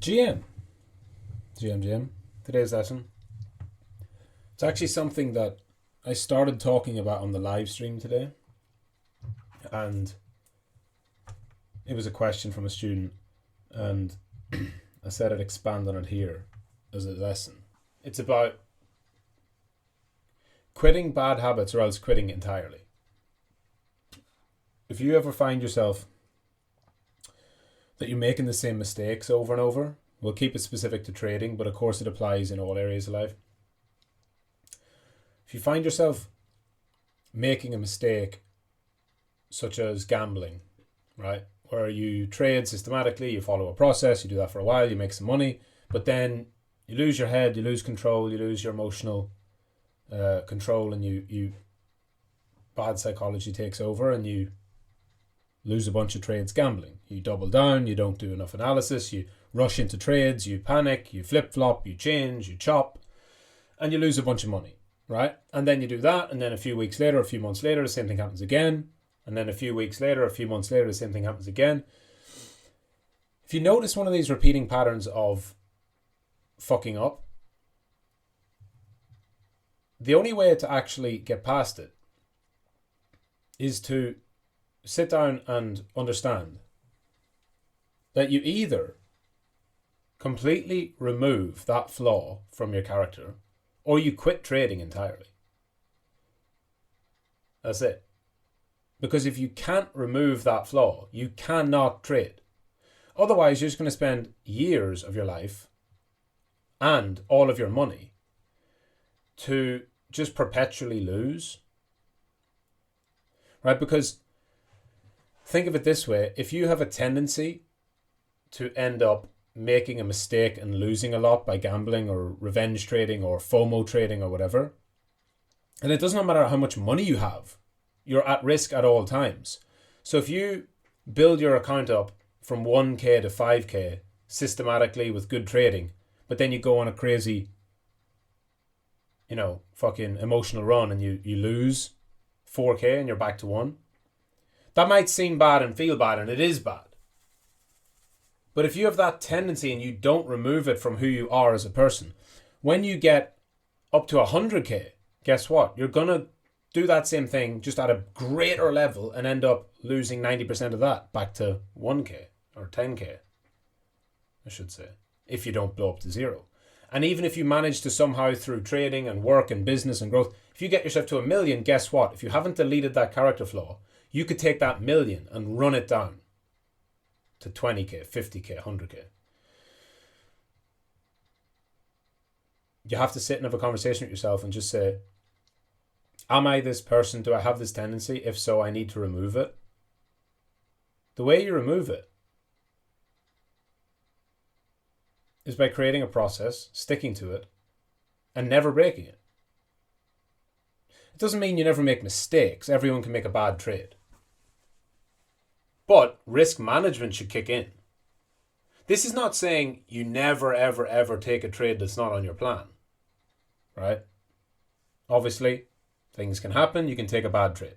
GM. GM. Today's lesson. It's actually something that I started talking about on the live stream today. And it was a question from a student. And I said I'd expand on it here as a lesson. It's about quitting bad habits or else quitting entirely. If you ever find yourself that you're making the same mistakes over and over, we'll keep it specific to trading, but of course it applies in all areas of life. If you find yourself making a mistake such as gambling, right, where you trade systematically, you follow a process, you do that for a while, you make some money, but then you lose your head, you lose control, you lose your emotional control, and you bad psychology takes over and you lose a bunch of trades gambling. You double down, you don't do enough analysis, you rush into trades, you panic, you flip-flop, you change, you chop, and you lose a bunch of money, right? And then you do that, and then a few weeks later, a few months later, the same thing happens again. And then a few weeks later, a few months later, the same thing happens again. If you notice one of these repeating patterns of fucking up, the only way to actually get past it is to sit down and understand that you either completely remove that flaw from your character or you quit trading entirely. That's it. Because if you can't remove that flaw, you cannot trade. Otherwise, you're just going to spend years of your life and all of your money to just perpetually lose. Right? Because think of it this way. If you have a tendency to end up making a mistake and losing a lot by gambling or revenge trading or FOMO trading or whatever, and it doesn't matter how much money you have, you're at risk at all times. So if you build your account up from 1k to 5k systematically with good trading, but then you go on a crazy, fucking emotional run and you lose 4k and you're back to 1, that might seem bad and feel bad, and it is bad. But if you have that tendency and you don't remove it from who you are as a person, when you get up to 100k, guess what? You're going to do that same thing just at a greater level and end up losing 90% of that back to 1k or 10k, I should say, if you don't blow up to zero. And even if you manage to somehow through trading and work and business and growth, if you get yourself to 1 million, guess what? If you haven't deleted that character flaw, you could take that 1 million and run it down to 20k, 50k, 100k. You have to sit and have a conversation with yourself and just say, am I this person? Do I have this tendency? If so, I need to remove it. The way you remove it is by creating a process, sticking to it, and never breaking it. It doesn't mean you never make mistakes. Everyone can make a bad trade. But risk management should kick in. This is not saying you never, ever, ever take a trade that's not on your plan. Right? Obviously, things can happen. You can take a bad trade.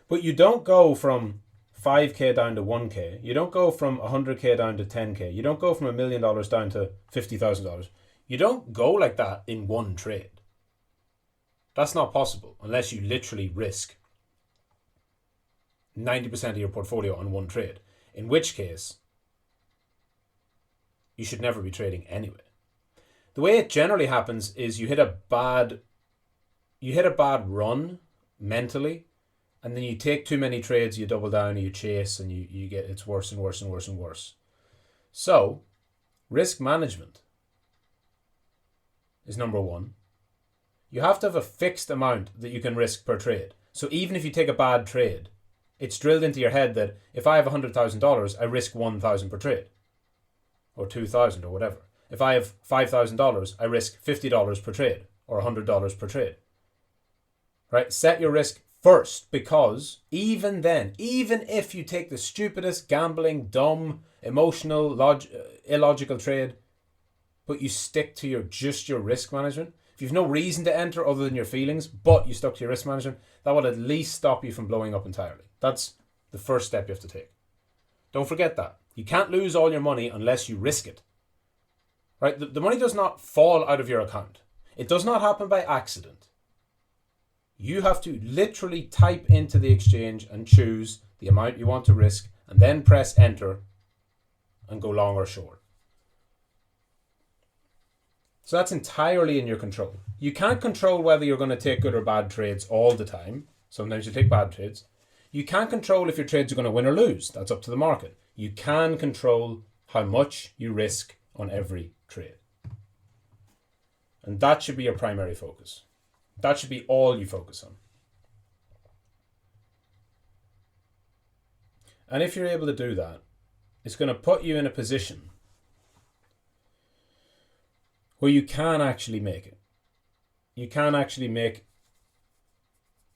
But you don't go from 5k down to 1k. You don't go from 100k down to 10k. You don't go from $1 million down to $50,000. You don't go like that in one trade. That's not possible unless you literally risk 90% of your portfolio on one trade. In which case, you should never be trading anyway. The way it generally happens is you hit a bad run mentally, and then you take too many trades, you double down, you chase, and you get it's worse and worse and worse and worse. So, risk management is number one. You have to have a fixed amount that you can risk per trade. So even if you take a bad trade, it's drilled into your head that if I have $100,000, I risk 1,000 per trade, or 2,000 or whatever. If I have $5,000, I risk $50 per trade or $100 per trade. Right? Set your risk first, because even then, even if you take the stupidest, gambling, dumb, emotional, illogical trade, but you stick to your risk management, if you've no reason to enter other than your feelings, but you stuck to your risk management, that will at least stop you from blowing up entirely. That's the first step you have to take. Don't forget that. You can't lose all your money unless you risk it. Right? The money does not fall out of your account. It does not happen by accident. You have to literally type into the exchange and choose the amount you want to risk and then press enter and go long or short. So that's entirely in your control. You can't control whether you're going to take good or bad trades all the time. Sometimes you take bad trades. You can't control if your trades are going to win or lose. That's up to the market. You can control how much you risk on every trade. And that should be your primary focus. That should be all you focus on. And if you're able to do that, it's going to put you in a position where you can actually make it. You can actually make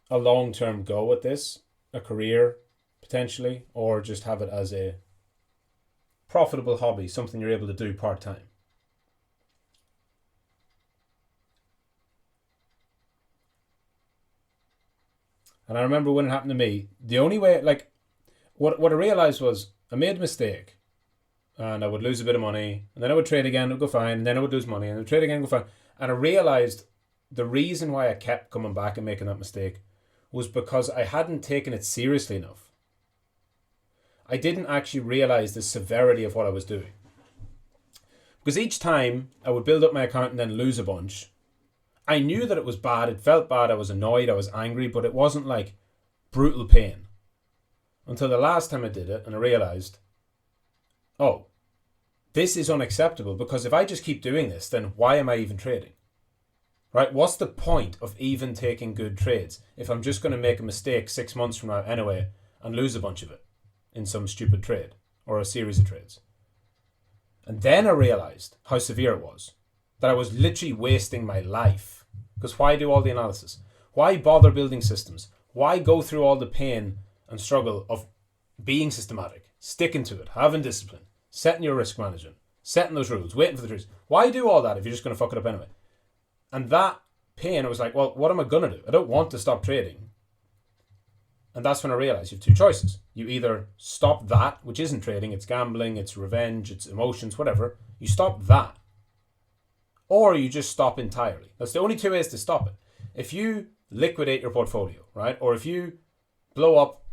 a long-term go at this, a career potentially, or just have it as a profitable hobby, something you're able to do part-time. And I remember when it happened to me, the only way, what I realized was I made a mistake and I would lose a bit of money and then I would trade again, it would go fine, and then I would lose money and I would trade again, it would go fine. And I realized the reason why I kept coming back and making that mistake was because I hadn't taken it seriously enough. I didn't actually realize the severity of what I was doing. Because each time I would build up my account and then lose a bunch, I knew that it was bad, it felt bad, I was annoyed, I was angry, but it wasn't like brutal pain. Until the last time I did it and I realized, oh, this is unacceptable, because if I just keep doing this, then why am I even trading? Right? What's the point of even taking good trades if I'm just going to make a mistake 6 months from now anyway and lose a bunch of it in some stupid trade or a series of trades? And then I realized how severe it was, that I was literally wasting my life. Because why do all the analysis? Why bother building systems? Why go through all the pain and struggle of being systematic, sticking to it, having discipline, setting your risk management, setting those rules, waiting for the truth? Why do all that if you're just going to fuck it up anyway? And that pain, I was like, well, what am I going to do? I don't want to stop trading. And that's when I realized you have two choices. You either stop that, which isn't trading, it's gambling, it's revenge, it's emotions, whatever. You stop that. Or you just stop entirely. That's the only two ways to stop it. If you liquidate your portfolio, right? Or if you blow up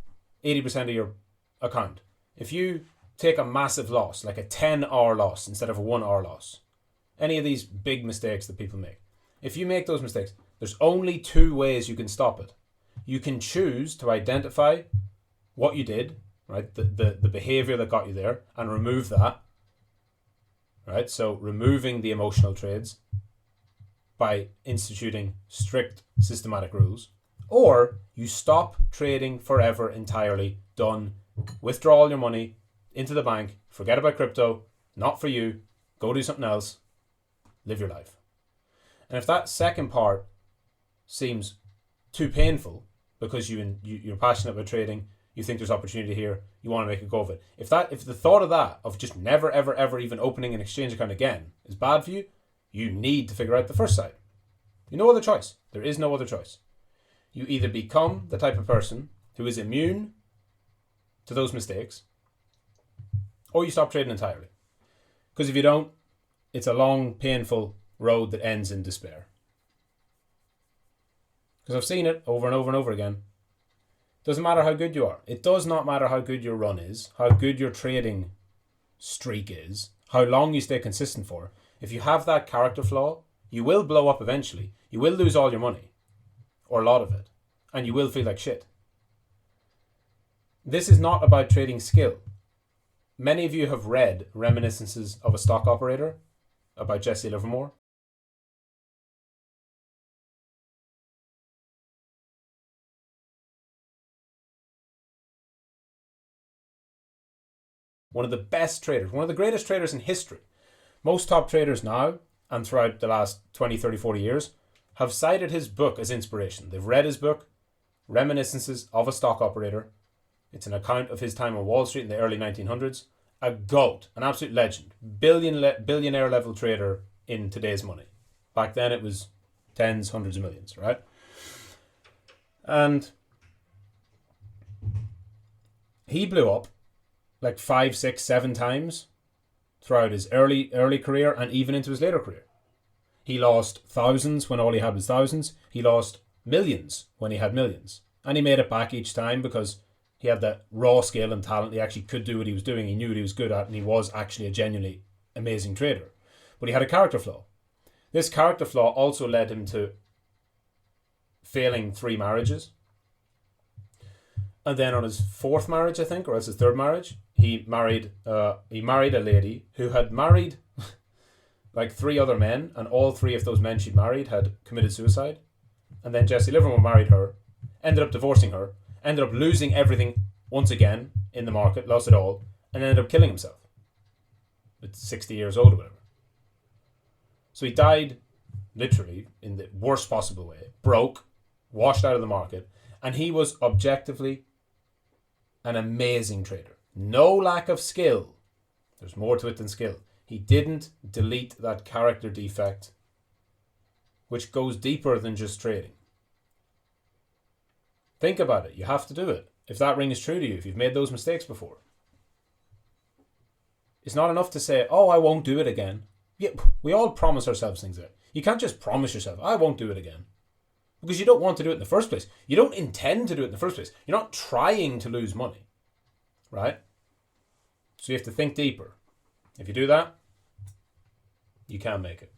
80% of your account. If you take a massive loss, like a 10-hour loss instead of a 1-hour loss. Any of these big mistakes that people make. If you make those mistakes, there's only two ways you can stop it. You can choose to identify what you did, right? The behavior that got you there, and remove that. Right? So removing the emotional trades by instituting strict systematic rules. Or you stop trading forever entirely, done, withdraw all your money into the bank, forget about crypto, not for you, go do something else, live your life. And if that second part seems too painful because you're passionate about trading, you think there's opportunity here, you want to make a go of it. If the thought of that, of just never, ever, ever even opening an exchange account again is bad for you, you need to figure out the first side. No other choice. There is no other choice. You either become the type of person who is immune to those mistakes, or you stop trading entirely. Because if you don't, it's a long, painful road that ends in despair. Because I've seen it over and over and over again. Doesn't matter how good you are. It does not matter how good your run is, how good your trading streak is, how long you stay consistent for. If you have that character flaw, you will blow up eventually. You will lose all your money, or a lot of it, and you will feel like shit. This is not about trading skill. Many of you have read Reminiscences of a Stock Operator about Jesse Livermore. One of the best traders, one of the greatest traders in history. Most top traders now, and throughout the last 20, 30, 40 years, have cited his book as inspiration. They've read his book, Reminiscences of a Stock Operator. It's an account of his time on Wall Street in the early 1900s. A GOAT, an absolute legend. Billionaire level trader in today's money. Back then it was tens, hundreds of millions, right? And he blew up like 5, 6, 7 times throughout his early career and even into his later career. He lost thousands when all he had was thousands. He lost millions when he had millions. And he made it back each time because he had that raw skill and talent. He actually could do what he was doing. He knew what he was good at, and he was actually a genuinely amazing trader. But he had a character flaw. This character flaw also led him to failing 3 marriages. And then on his 4th marriage, I think, or else his 3rd marriage, he married a lady who had married like 3 other men, and all 3 of those men she'd married had committed suicide. And then Jesse Livermore married her, ended up divorcing her, ended up losing everything once again in the market, lost it all, and ended up killing himself at 60 years old or whatever. So he died literally in the worst possible way, broke, washed out of the market, and he was objectively an amazing trader. No lack of skill. There's more to it than skill. He didn't delete that character defect, which goes deeper than just trading. Think about it. You have to do it. If that rings true to you, if you've made those mistakes before. It's not enough to say, oh, I won't do it again. Yeah, we all promise ourselves things there. You can't just promise yourself, I won't do it again. Because you don't want to do it in the first place. You don't intend to do it in the first place. You're not trying to lose money. Right? So you have to think deeper. If you do that, you can make it.